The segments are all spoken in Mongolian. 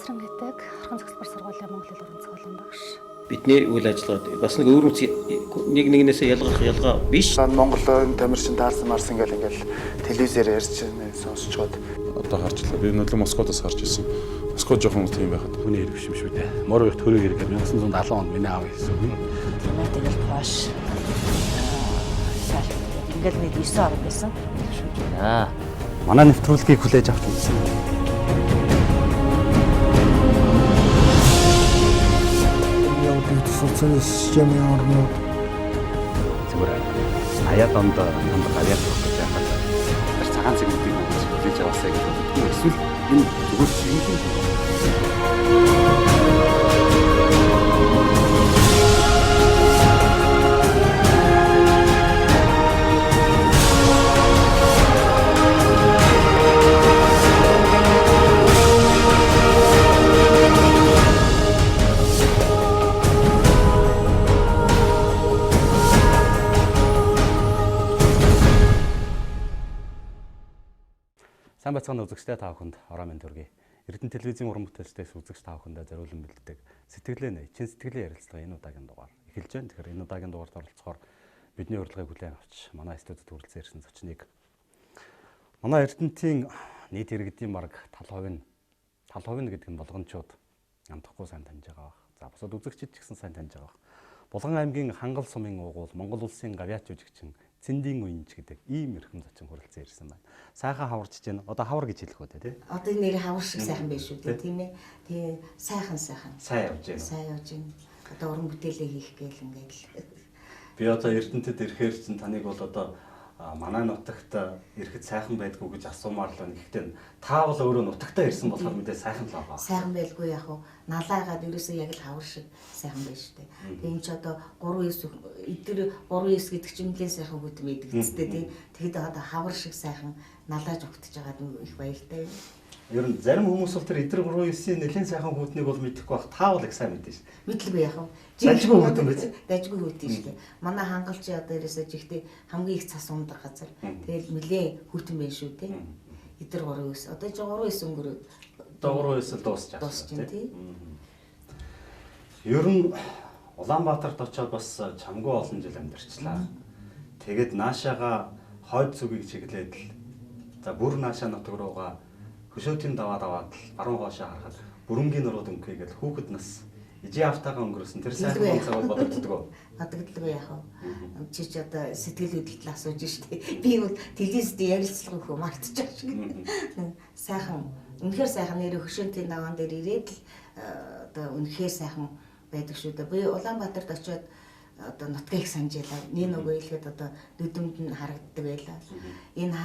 Тасран гэдэг орхон цогцлбор сургуулийн Монгол хэл уран зохиолын багш. Бидний үйл ажиллагаа бас нэг нэг нэгнээсээ ялгаа биш. Монголын тамирчин таарсан марсан ингээл телевизээр ярьж сонсчод одоо харж лээ. Би нөлөө Москвадаас харж ирсэн. Москва жоохон тийм байхад хүний хэрэг биш юм шүү дээ. Морь их төрөг хэрэг 1970 онд миний аав хэлсэн. Тэгэл хоош. Ингээл нэг 9 орн байсан. Манай нэвтрүүлгийг хүлээж авч үзсэн. Социалист системийн орнууд зүгээр аяад онд аваад гэж яхад тэр цагаан цэгүүдийг хүлээж аваасаа гэдэг. Эсвэл энэ зүгээр шинжлэх Сайн бацгааны үзэгчтэй та бүхэнд ороо минь төргий. Эрдэнэ телевизийн уран бүтээлчдээс үзэгч та бүхэндээ зориулан бэлддэг сэтгэлээ чин сэтгэлийн ярилцлага энэ удаагийн дугаар эхэлж байна. Тэгэхээр энэ удаагийн дугаард оролцохоор бидний урилгыг хүлээн авч манай студид хүрэлцэн ирсэн зочныг манай Эрдэнэтийн нийт иргэдийн бараг 70% гэдэг нь болгончууд амтахгүй сайн таньж байгаа баг. За бусад үзэгчид ч гэсэн сайн таньж байгаа баг. Булган аймгийн Хангал сумын уугуул Монгол улсын гавьяач жүжигчин Цэндийн Уянч гэдэг ийм эрхэм зочин хүрэлцэн ирсэн байна. Сайхан хаварч чинь одоо хавар гэж хэлэх үү те? Одоо нэр хавар шиг сайхан байх шүү дээ тийм ээ. Тэгээ сайхан. Сайн явж байна. Сайн явж байна. Одоо уран бүтээлээ хийх гээл ингээд л. Би одоо Эрдэнэтэд ирэхээр чинь таныг бол одоо манай нутагт ирэхэд сайхан байдгүй гэж асуумаар л байна. Гэхдээ та бол өөрөө нутагтаа ирсэн болохоор мэдээ сайхан л байгаа. Сайхан байлгүй яг уу. Налаагаад ерөөсөө яг л хавар шиг сайхан байж штэ. Тэгээ энэ ч одоо 3-9 эдгээр 3-9 гэдэг чинь нэлээд сайхан хөтөн байдаг зү тийм. Тэгэхэд одоо хавар шиг сайхан налааж өгтөж байгаа их баяртай. Ер нь зарим хүмүүс бол тэр эдгээр 3-9-ийн нэлээд сайхан хөтнийг бол мэдэхгүй байх. Та бол их сайн мэдэн ш. Мэдлгүй яг уу. Дажгүй хөтөн биз? Дажгүй хөтөн штэ. Манай хангалч одоо ерөөсөө жигтэй хамгийн их цас ундаг газар. Тэгэл нэлээ хөтөн байх шүү тийм. Эдгээр 3-9 одоо ч 3-9 өнгөрөө. Одоо 3-9 л дуусчихсан тийм. Ер нь Улаанбаатарт очиод бас чамгүй олон жил амьдарчлаа. Тэгээд наашаага хойд зүгийг чиглээд л за бүр наашаа нутаг руугаа хөшөөтийн даваад баруун хоошоо харахад бүрэнгийн нурууд өнгөйгээл хүүхэд нас ижи автагаа өнгөрөөсөн тэр сайхан цаг бодогддог. Бодогддог яах вэ? Чи ч одоо сэтгэл хөдлөлт асууж штэ. Би бол телевизэд ярилцлага өгөх мартчих шиг. Сайхан үнэхээр сайхан нэр хөшөөтийн даваан дээр ирээд л одоо үнэхээр сайхан байдаг шүү дээ. Би Улаанбаатарт очиод одоо нутгийг санаж ялаа. Нэг нөгөө хэлэхэд одоо нүдэнд нь харагддаг байлаа. Энэ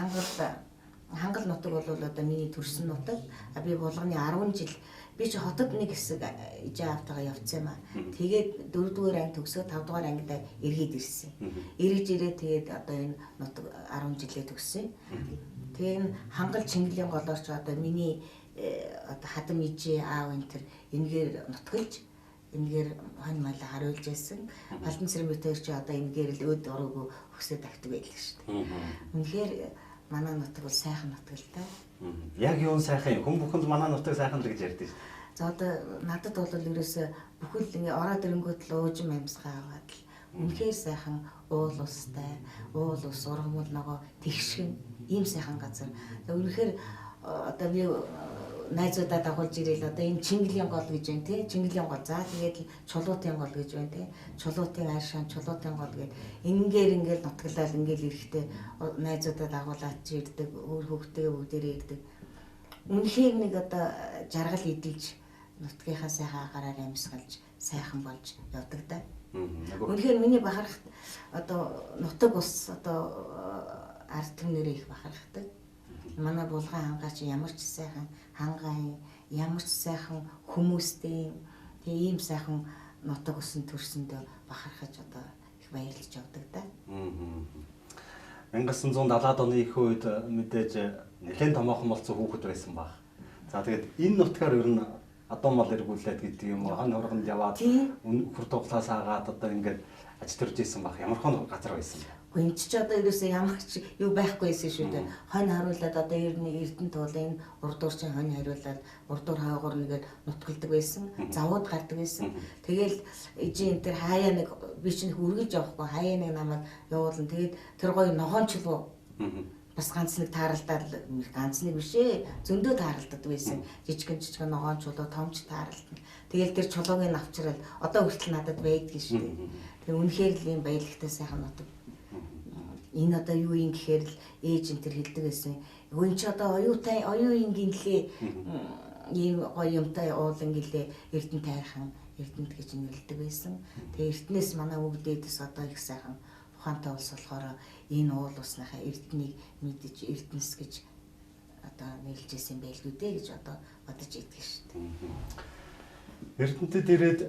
хангал нутаг бол одоо миний төрсөн нутаг. Би булганы 10 жил би чи хотод нэг хэсэг ижи автагаа явцсан юм аа. Тэгээд 4-р анги төгсөө 5-р ангидаа эргээд ирсэн. Эргэж ирээд тэгээд одоо энэ нутаг 10 жилээ төгссөн. Тэгээ энэ хангал Чингэлийн голоор ч одоо миний одоо хадам ижи аав энэ төр энэгээр нутгалж энэгээр хань малаа харуулж байсан. Балдан цэрэн битээр чи одоо энэгээр л өд ороогүй өсөд тавьдаг байлаа шүү дээ. Үнэхээр манай нутаг бол сайхан нутаг л та. Яг юу сайхан юм. Хүн бүхэнд манай нутаг сайхан л гэж ярьдээ. За одоо надад бол ерөөсөө бүхэл ингээ ороод ирэнгүүт л уужим амьсгаа аваад л үнэхээр сайхан уул устай, уул ус ургамал нөгөө тэгшгэн ийм сайхан газар. Үнэхээр одоо би найзуудаа дагуулж ирээл одоо энэ Чингэлийн гол гэж байна тий. Чингэлийн гол. За тэгээд Чулуутын гол гэж байна тий. Чулуутын аашаан, Чулуутын гол гээд ингээл нутгалал ингээл ирэхдээ найзуудаа дагуулаад чи ирдэг, өөр хөвгтэйгээ бүгдээрээ ирдэг. Үнэхээр нэг одоо жаргал идэлж нутгийнхаа сайхан агараар амьсгалж сайхан болж явдаг да. Үнэхээр миний бахархт одоо нутаг ус одоо ард түмнэрээ их бахархдаг. Манай булган хангаа чи ямар ч сайхан хангаа ямар ч сайхан хүмүүстэй тэгээ ийм сайхан нутаг усан төрсөндөө бахархаж одоо их баярлж явдаг да. 1970-аад оны их үед мэдээж нэлээд томоохон болсон хүүхэд байсан баг. За тэгээд энэ нутгаар ер нь адуу мал эргүүлээд гэдэг юм уу хон хоргонд яваад хүр туглаас агаад одоо ингээд аж төрж исэн баг. Ямар хон газар байсан бэ? Хөнч ч одоо ерөөсөө ямар ч юу байхгүйсэн шүү дээ. Хонь харуулад одоо Эрдэнэ туулын урдуурчин хонь хариулаад урдуур хаагуур нэгээд нутгалдаг байсан. Завууд гардаг байсан. Тэгэл ижи энэ тэр хаяа нэг би чинь үргэлж явахгүй хаяа нэг намайг явуулна. Тэгээд тэр гоё ногоончлуу бас ганц нэг тааралдаад ганц нэг биш ээ. Зөндөө тааралддаг байсан. Жижигэн ногоон чулуу томч тааралдана. Тэгэл тэр чулууг нь авчраад одоо хүртэл надад байдгийн шүү дээ. Тэгээ үнэхээр л юм баялагтай сайхан нутаг. Энэ одоо юу юм гэхээр л ээж энэ төр хэлдэг байсан. Өвөн чи одоо оюун гинлээ ийм гоё юмтай уулан гэлээ Эрдэнэ тайрхан Эрдэнэт гэж нэрлэдэг байсан. Тэгээ Эрдэнэс манай өвгдөөдөөс одоо их сайхан ухаантай улс болохоор энэ уул усныхаа Эрдэнэийг мэдэж Эрдэнэс гэж одоо нэрлэжсэн байлгүй дээ гэж одоо бодож идэх шүү дээ. Эрдэнэтэд ирээд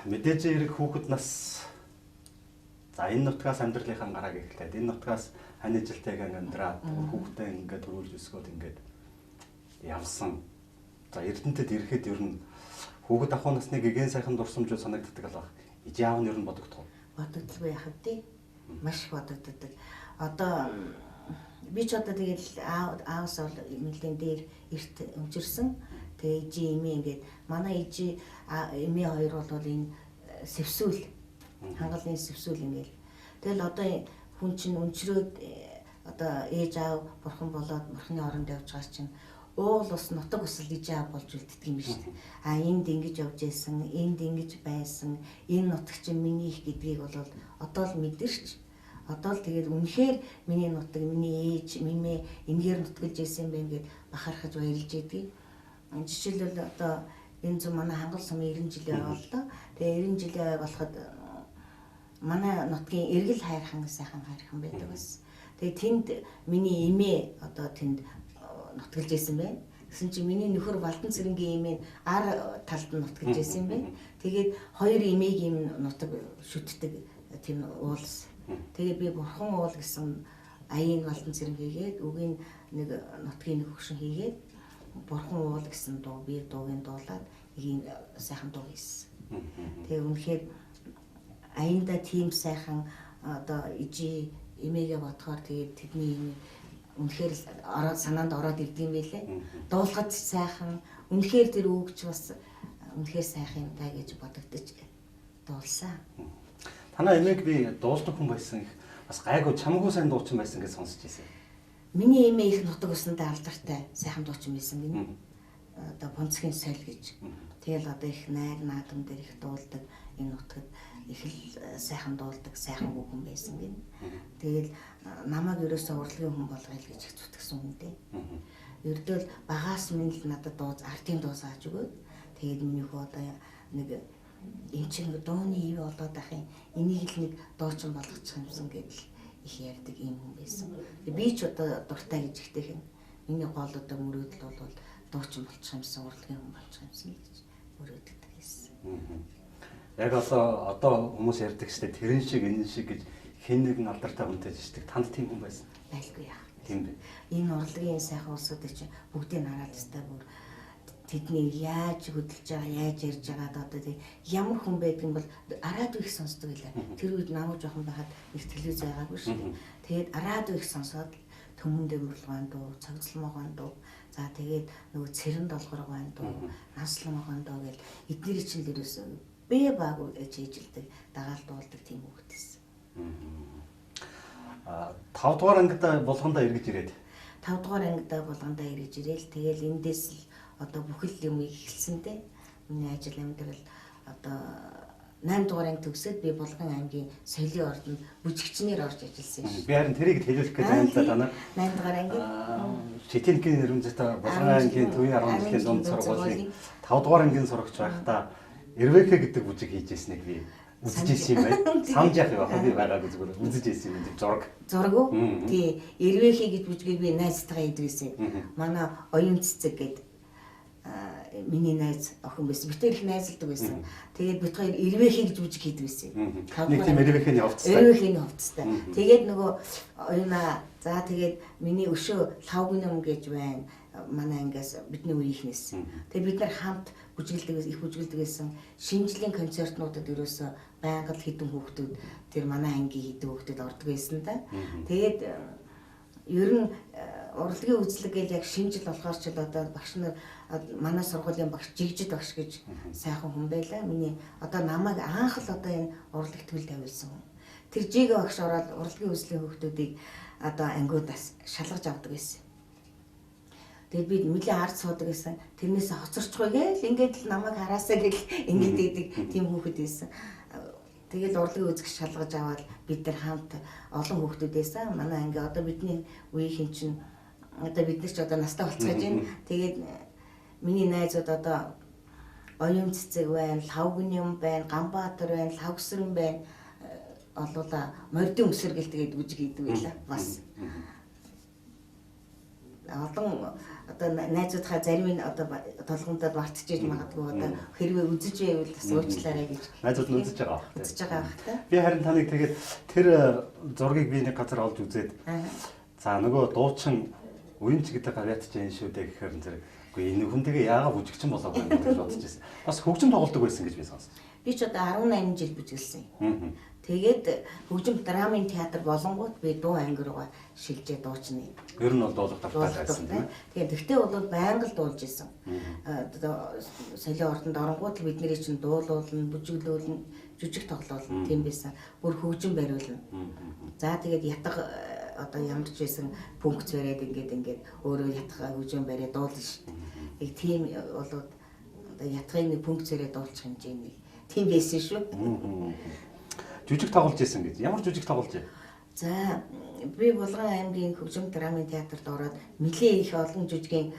мэдээж ирэх хүүхэд нас за энэ нутгаас амьдралынхаа гарааг эхлээд энэ нутгаас хань жилтэйг амьдраад хүүхдээ ингээд төрүүлж өсгөөд ингээд явсан. За Эрдэнэтэд ирэхэд ер нь хүүхэд ахуй насны гэгэн сайхан дурсамжууд санагддаг л баг. Ижи аав нь ер нь бодогдох уу? Бодогдолгүй яхав тий. Маш бодогддог. Одоо би ч одоо тэгэл аавс бол нэлээд дээр эрт өмчөрсөн. Тэгээ ижи эмээ ингээд манай ижи эмээ хоёр бол энэ сэвсүүл хангалын сэвсүүл ингээл. Тэгэл одоо хүн чинь өнчрөөд одоо ээж аав бурхан болоод бурханы оронд явж байгаа чинь уул ус нутаг ус л ээж аав болж үлддэг юм биш үү? Энд ингэж явж байсан, энд ингэж байсан, энэ нутаг чинь миний их гэдгийг бол одоо л мэдэрч. Одоо л тэгээд үнэхээр миний нутаг, миний ээж, мимээ энгээр нутгалж ирсэн байх гэд бахархаж баярлж идэг. Жишээлбэл одоо энэ зөв манай хангал сумын 90 жилийн байгаа л доо. Тэгээ 90 жилийн болоход манай нутгийн эргэл хайрхан сайхан хайрхан байдаг бас. Тэгээ тэнд миний эмээ одоо тэнд нутгалж ирсэн байна. Гэсэн чинь миний нөхөр Балдан цэрэнгийн эмээ ар талд нь нутгалж ирсэн байна. Тэгээд хоёр эмээг юм нутаг шүтдэг тийм уулс. Тэгээ би бурхан уул гэсэн аяын Балдан цэрэн хийгээд үгийн нэг нутгийн нэг хөгшин хийгээд бурхан уул гэсэн дуу би дуугийн дуулаад ийм сайхан дуу хийсэн. Тэгээ үнэхээр аянда тийм сайхан одоо ижи эмээгээ бодохоор тэгээд тэдний юм үнэхээр санаанд ороод ирдэм байлээ. Дуулахад сайхан үнэхээр тэр үгч бас үнэхээр сайхан юм даа гэж бодогдож дуулсан. Танаа эмээг би дуулдаг хүн байсан их бас гайгүй чамгүй сайн дуучин байсан гэж сонсч байсан. Миний эмээ их нутаг усандаа алдартай сайхан дуучин байсан гинэ. Одоо Бонцгийн соль гэж. Тэгэл одоо их найр наадам дээр их дуулдаг энэ нутагт их л сайхан дуулдаг сайхан хүн байсан гинэ. Тэгэл намайг ерөөсөө урлагийн хүн болгоё гэж их зүтгэсэн хүн дээ. Ердөө л багаас минь л надад дууз артын дуу зааж өгөөд тэгээд миний хөө одоо нэг энэ чинь дууны ив болоод ах юм. Энийг л нэг дуучин болгочих юмсан гэдэл их ярьдаг юм хүн байсан. Би ч одоо дуртай гэж ихтэйхэн миний гол одоо мөрөөдөл бол дуучин болчих юмсан, урлагийн хүн болчих юмсан гэж мөрөөддөг гэсэн. Яг одоо хүмүүс ярьдаг штэ тэрэн шиг энэ шиг гэж хэн нэгэн алдартай хүнтэй жишдэг. Танд тийм хүн байсан? Байлгүй яа. Тийм бэ. Энэ урлагийн сайхан улсуудыг чинь бүгдийг хараад өстэй бүр тэднийг яаж хөдөлж байгаа, яаж ярьж байгаад одоо тийм ямар хүн байдгийг бол радио их сонсдог байлаа. Тэр үед намайг жоохон байхад их телевиз байгаагүй шүү дээ. Тэгээд радио их сонсоод төмөн дэвэрлэгэн дуу, цогцлмогон дуу, за тэгээд нөгөө цэрэн долгоргон дуу, наслмогон дуу гэл эдгээр чинь дээрээс бэ баагүй гэж хийжилдэг, дагаал дуулдаг тийм хүүхдээс. 5 дугаар ангидаа болгондоо эргэж ирээд 5 дугаар ангидаа болгондоо эргэж ирээл тэгэл эндээс л одоо бүхэл юм ихэлсэндээ миний ажил амьдрал одоо 8 дугаар анги төгсөөд би Булган аймгийн соёлын ордонд бүжигчнэр орж ажилласан шүү. Би харин тэрийг хэлүүлэх гэж байна л да танаа. 8 дугаар анги Шитэнгийн нэрмжтэй Булган аймгийн төвийн 10 жилийн дунд сургуулийн 5 дугаар ангийн сурагч байхдаа Эрвэкэ гэдэг бүжиг хийж ирснийг би үзэж ирсэн юм байна. Самж яах вэ? Би байгаагүй зүгээр үзэж ирсэн юм зураг. Зураг уу? Тий. Эрвэкэ гэж бүжгийг би найзтайгаа идвэсэн. Манай оюун цэцэг гэдэг миний найз охин байсан. Бид хоёр их найзалдаг байсан. Тэгээд бид хоёр эрвэхий гэж үжиг хийдэг байсан. Нэг тийм эрвэхийн хувцастай. Эрвэхийн хувцастай. Тэгээд нөгөө оюуна за тэгээд миний өшөө лавгнам гэж байна. Манай ангиас бидний үеийнхнээс. Тэгээд бид нар хамт их бүжгэлдэг байсан. Шинжлэлийн концертнуудад ерөөсөө байнга л хідэн хүүхдүүд тэр манай ангийн хідэн хүүхдүүд ордог байсан да. Тэгээд ер нь урлагийн үзлэг гэж яг шинжил болохоор ч л одоо багш нар манай сургуулийн багш жигжид багш гэж сайхан хүн байлаа. Миний одоо намайг анх л одоо энэ урлаг төл тавьсан. Тэр жиг багш ороод урлагийн үзлийн хүүхдүүдийг одоо ангиудаас шалгаж авдаг байсан. Тэгээд би нэлээд ард суудаг гэсэн. Тэрнээс хоцорчгүй гээл ингээд л намайг хараасаа гэл ингээд идэг тийм хүүхэд байсан. Тэгээд урлагийн үзэг шалгаж аваад бид нар хамт олон хүүхдүүд байсан. Манай анги одоо бидний үеийн чинь одоо бид нар ч одоо настай болцоож байна. Тэгээд миний найзууд одоо оюун цэцэг байна, лавгням байна, Ганбаатар байна, лавгсрын байна. Олоола мордын өсөр гэл тэгээд үжиг хийдэг байлаа бас. Одоо найзуудхаа зарим нь одоо толгомдод мартчихэж магадгүй одоо хэрвээ үзэж байвал бас уучлаарай гэж. Найзууд нь үзэж байгаа. Үзэж байгаа бах та. Би харин таныг тэгээд тэр зургийг би нэг газар олж үзээд за нөгөө дуучин уянч гэдэг гавьяатч юм шүү дээ гэхээр зэрэг үгүй энэ хүнтэйгээ яагаад бүжигчин болоо гэж бодож байсан. Бас хөгжим тоглодог байсан гэж би сонссон. Би ч одоо 18 жил бүжиглсэн. Тэгээд хөгжим драмын театр болонгууд би дуу анги руугаа шилжээ дуучны. Ер нь бол дуулах тавтай байсан тийм. Тэгээд тэгтээ бол байнга л дуулж исэн. Одоо соёлын ордонд оронгууд бид нарыг чинь дуулуулна, бүжиглүүлнэ, жүжиг тоглоулна тийм байсан. Бүр хөгжим бариулна. За тэгээд ятга одоо ямар ч байсан пункт бариад ингээд өөрөө ятга хөгжим бариад дуулна шүү дээ. Яг тийм бол одоо ятгын нэг пункт бариад дуулчих хэмжээний тийм байсан шүү. Жүжиг тоглож исэн гэж. Ямар жүжиг тоглож вэ? За би Булган аймгийн хөгжим драмын театрт ороод нэлээд их олон жүжигийн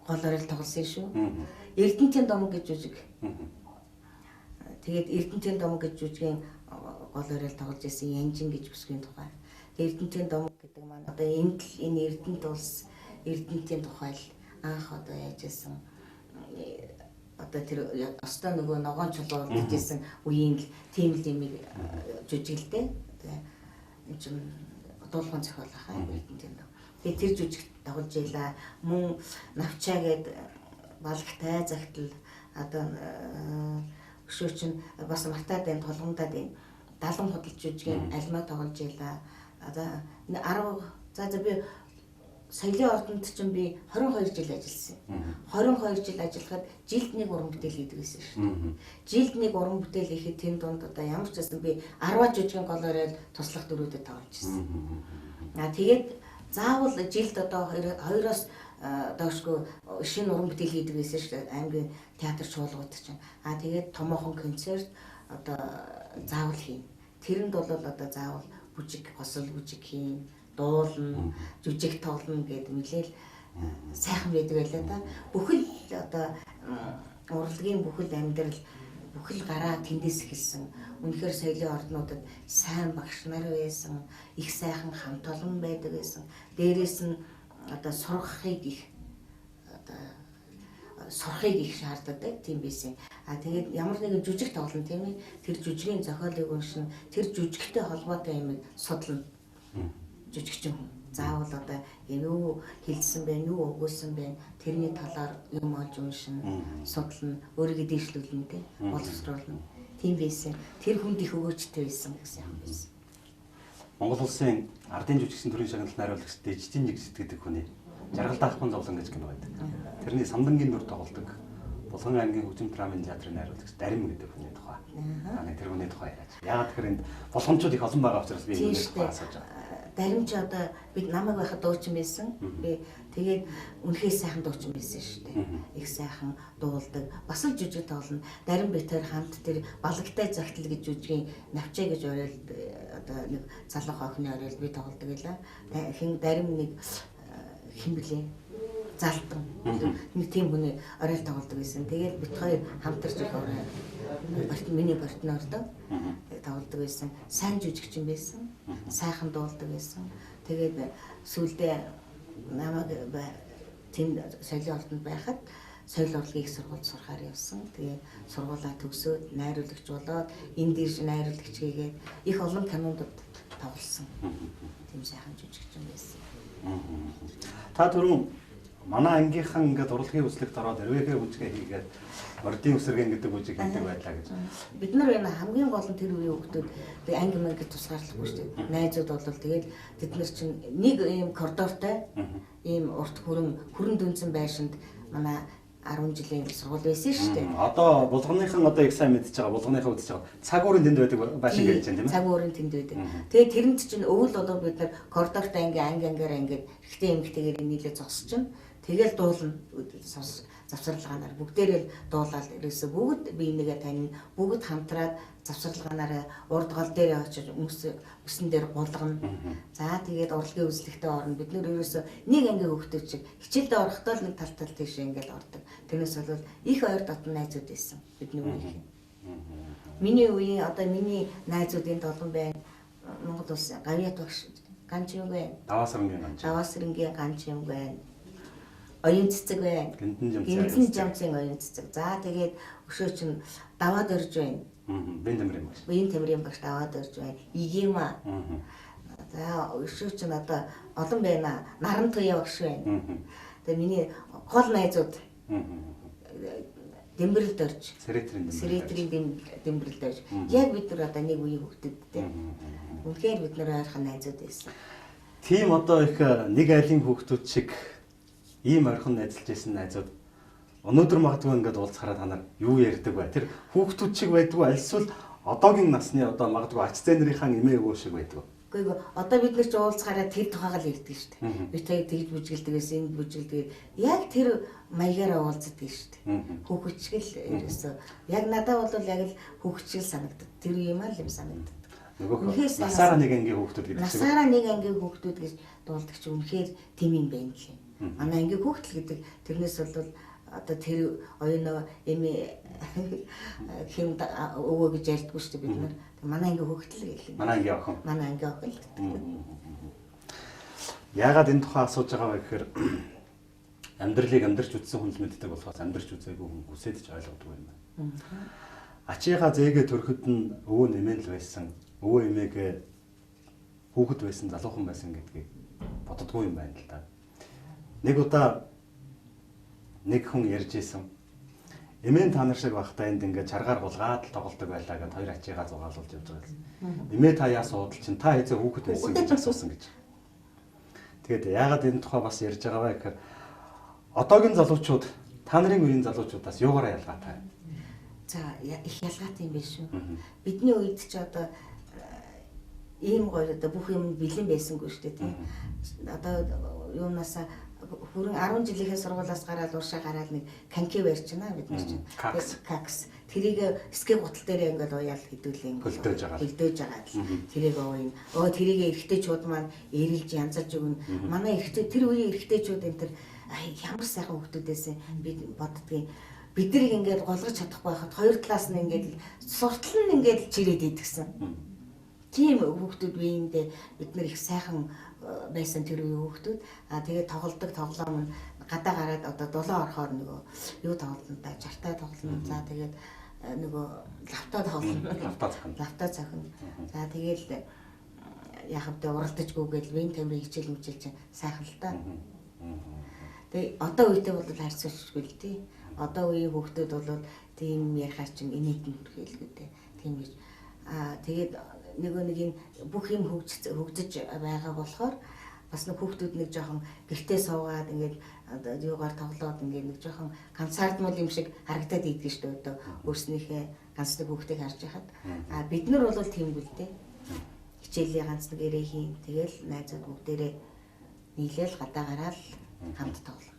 гол орол тоглосон шүү. Эрдэнтийн дом гэж жүжиг. Тэгээд Эрдэнтийн дом гэж жүжигийн гол орол тоглож исэн Янжин гэж бүсгийн тухай. Эрдэнтийн дом гэдэг маань одоо энэ Эрдэнэт улс Эрдэнтийн тухай л анх одоо яаж исэн одоо тэр өстой нөгөө ногоон чулуу гэжсэн үеийн тийм л юм жүжиглдэ. Энэ чинь дуулгын зохиол хаа Эрдэнтийн дом. Тэгээд тэр жүжиг тоглож ийла мөн навчаа гээд балгтай загтал одоо өшөө чинь бас мартаад байна толгомдаад байна. 70 худалч жүжигийн альма тоглож ийла. Одоо 10 за би соёлын ордонд чинь би 22 жил ажилласан. 22 жил ажиллахад жилд нэг уран бүтээл хийдэг гэсэн шүү. Жилд нэг уран бүтээл хийхэд тэнд донд одоо ямар ч байсан би 10 жүжигэн гол оройд туслах дөрүүдэд тоглож ирсэн. Тэгээд заавал жилд одоо 2-оос доошгүй шинэ уран бүтээл хийдэг гэсэн шүү. Аймгийн театр чуулгууд чинь. Тэгээд томоохон концерт одоо заавал хийн. Тэрэнд бол одоо заавал бүжиг, госол бүжиг хийн. Дуулна, жүжиг тоглоно гэдэг нэлээл сайхан байдаг байлаа да. Бүхэл одоо урлагийн бүхэл амьдрал бүхэл гараа тэндээс эхэлсэн. Үнэхээр соёлын орднуудад сайн багш нар байсан, их сайхан хамт олон байдаг байсан. Дээрээс нь одоо сурахыг их шаарддаг тийм байсан. Тэгээд ямар нэгэн жүжиг тоглоно тийм ээ. Тэр жүжигийн зохиолыг уншина, тэр жүжигтэй холбоотой юмыг судлана. Жүжигчин хүн заавал одоо юу хэлсэн бэ, юу өгүүлсэн бэ, тэрний талаар юм олж уншина, судлана, өөрийгөө дэвшлүүлнэ тий, боловсруулна. Тийм байсан. Тэр хүнд их өгөөжтэй байсан гэсэн юм байсан. Монгол улсын ардын жүжигчдийн төрийн шагналд найруулагч Дэжтийн нэг гэдэг хүний Жаргал даахгүй зовлон гэж кино байдаг. Тэрний самдангийн дүр тоглодог. Булган аймгийн хөгжим драмын театрын найруулагч Дарим гэдэг хүний тухай. Тэр хүний тухай яриач. Яагаад тэгэхээр энд болгоомжууд их олон байгаа учраас би энэ тухай асууж байгаа. Дарим ч одоо бид намайг байхад дуучин байсан. Би тэгээд үнэхээр сайхан дуучин байсан шүү дээ. Их сайхан дуулдаг. Бас л жүжиг тоглоно. Дарим битэр хамт тэр балагтай загтал гэж жүжигийн навчаа гэж ороод одоо нэг залах охины ороод би тоглодог байлаа. Хин Дарим нэг хин блэ залтан. Нэг тийм хүний ороод тоглодог байсан. Тэгээд бит хоёр хамтарч их ороо. Миний партнердоо тоглодог байсан. Сайн жүжигчин байсан. Сайхан дуулдаг байсан. Тэгээд сүүлдээ намайг тэнд соёлын ордонд байхад соёл урлагийн их сургуульд сурахаар явсан. Тэгээ сургуулаа төгсөөд найруулагч болоод энэ дээрш найруулагч хийгээд их олон кинондод тоглосон. Тийм сайхан жүжигчин байсан. Та түрүүн манай ангийнхан ингээд урлагийн үзлэгт ороод эрвэхэ бүжгээ хийгээд ордын үсэргэн гэдэг бүжиг хийдэг байлаа гэж. Бид нар энэ хамгийн гол нь тэр үеийн хүмүүс тэгээ анги мангид тусгаарлахгүй шүү дээ. Найзууд бол тэгээд бид нар чинь нэг ийм коридортой ийм урт хүрэн дүнсэн байшинд манай 10 жилийн сургууль байсан шүү дээ. Одоо булганыхан одоо их сайн мэдчихэж байгаа. Булганыхаа үзэж байгаа. Цаг уурын тэнд байдаг байшин гэж байна тийм ээ. Цаг уурын тэнд байдаг. Тэгээд тэрэнд чинь өвөл болоо бид нар коридортой ангиараа ингээд ихтэй эмгтэйгээр нийлээ зогсож чинь тэгэл дуулна завсарлагаанаар бүгдээрээ дуулаад ерөөсө бүгд биенийгээ тань бүгд хамтраад завсарлагаанаар урд гал дээр очиж өсөн дээр гулгана. За тэгээд урлагийн үзлэгтээ орно. Бид нөр ерөөсө нэг ангийн хөвгтөд чиг хичээлдээ орохдоо л нэг тал тийш ингээд ордог. Тэрнээс бол их ойр дотн найзууд байсан бидний үеийн. Миний үеийн одоо миний найзуудын толгон байна. Монгол улс гавьяат багш ганчин байна. Даваасрынгийн ганчин байна. Оюун цэцэг байна. Гинтэн жамцын оюун цэцэг. За тэгээд өшөө чинь даваад орж байна. Бэн тамирын багш. Бэн тамирын багш даваад орж байна. Игима. За өшөө чинь одоо олон байна. Наран туяа багш байна. Тэгээд миний гол найзууд Дэмбэрэлд орж. Сэрэтрийн Дэмбэрэлд орж. Яг бид нар одоо нэг үеийн хүүхдүүдтэй. Үнэхээр бид нар ойрхон найзууд байсан. Тийм одоо их нэг айлын хүүхдүүд шиг ийм ойрхон найзалж байсан найзууд өнөөдөр магадгүй ингээд уулзахаараа та нар юу ярьдаг бай. Тэр хүүхдүүд шиг байдгүй альсвал одоогийн насны одоо магадгүй ач зээнэрийнхаа эмээ өвөө шиг байдгүй. Гэхдээ одоо бид нар ч уулзахаараа тэр тухайгаа л ярьдаг шүү дээ. Би тийг тэгж бүжгэлдэг гэсэн, энд бүжгэлдэг. Яг тэр маягаараа уулздаг шүү дээ. Хүүхэчгэл ерөөсөө яг надад бол яг л хүүхэчгэл санагдав. Тэр юм аа л юм санагдав. Нөгөөх насаараа нэг ангийн хүүхдүүд гэдэг чинь. Насаараа нэг ангийн хүүхдүүд гэж дуулдаг чинь үнэхээр тийм юм байна л юм. Манай ангийн хүүхдэл гэдэг тэрнээс бол одоо тэр оюуноо эмээ хэм өвөө гэж ярьдгүй шүү дээ бид нар. Манай ангийн хүүхдэл гэх юм. Манай ангийн охин. Манай ангийн охин л гэдэг. Яагаад энэ тухай асууж байгаа вэ гэхээр амьдралыг амьдарч үзсэн хүн л мэддэг болохоос амьдарч үзээгүй хүн хүсэж ч ойлгодог юм байна. Ачийнхаа зээгээ төрөхөд нь өвөө нэмэн л байсан. Өвөө эмээгээ хүүхэд байсан, залуухан байсан гэдгийг боддоггүй юм байна л да. Нэг удаа нэг хүн ярьж исэн. Эмээ та нар шиг байхдаа энд ингээд чаргаар гулгаад л тоглодог байлаа гэд хоёр ачигаа зугаалуулж явж байгаа юм. Эмээ та яа суудал чинь та хэзээ хүүхэд байсан гэж асуусан гэж. Тэгээд яагаад энэ тухай бас ярьж байгаа вэ гэхээр одоогийн залуучууд та нарын үеийн залуучуудаас юугаараа ялгаатай? За их ялгаатай юм биш үү? Бидний үед ч одоо ийм гоё одоо бүх юм бэлэн байсангүй шүү дээ тийм. Одоо юунаас хүрэн 10 жилийнхээ сургуулиас гараад уршаа гараад нэг канки барьчихна бид нар чинь. Какс. Тэрийг скэ гутал дээр ингээд уяал хэдүүлээ ингээд хөлдөөж байгаа л. Тэрийг ууя. Тэрийг эргэжтэйчүүд маань эрэлж янзалж өгнө. Манай эргэжтэй тэр үеийн эргэжтэйчүүд энэ тэр ямар сайхан хүмүүс байсан би боддгийн. Бид нарыг ингээд голгож чадахгүй байхад хоёр талаас нь ингээд суртал нь ингээд чирээд идэгсэн. Тийм хүүхдүүд биендээ бид нар их сайхан байсан тэр үеийн хүүхдүүд. Тэгээд тоглодог тоглоом нь гадаа гараад одоо дулаан орохоор нөгөө юу тоглоно та чартай тоглоно. За тэгээд нөгөө лавтаа тоглоно. Лавтаа цохино. За тэгээд яхав тэ уралдажгүйгээл вин тамирын хичээл мүчээл чинь сайхан л та. Тэгээд одоо үедээ бол харьцуулшгүй л тий. Одоо үеийн хүүхдүүд бол тийм ярихаар чинь инээдэн хэлгүй дээ. Тийм гэж. Тэгээд нэг юм бүх юм хөгжиж байгаа болохоор бас нэг хүүхдүүд нэг жоохон гэртээ суугаад ингээд юугаар тоглоод ингээд нэг жоохон ганцаардмал юм шиг харагдаад идэх шүү дээ. Одоо өөрснийхээ ганц нэг хүүхдийг харж байхад бид нар бол тиймгүй л дээ. Хичээлээ ганц нэг ирээ хийн. Тэгэл найзууд бүгдээрээ нийлээл гадаа гараад хамт тоглоо.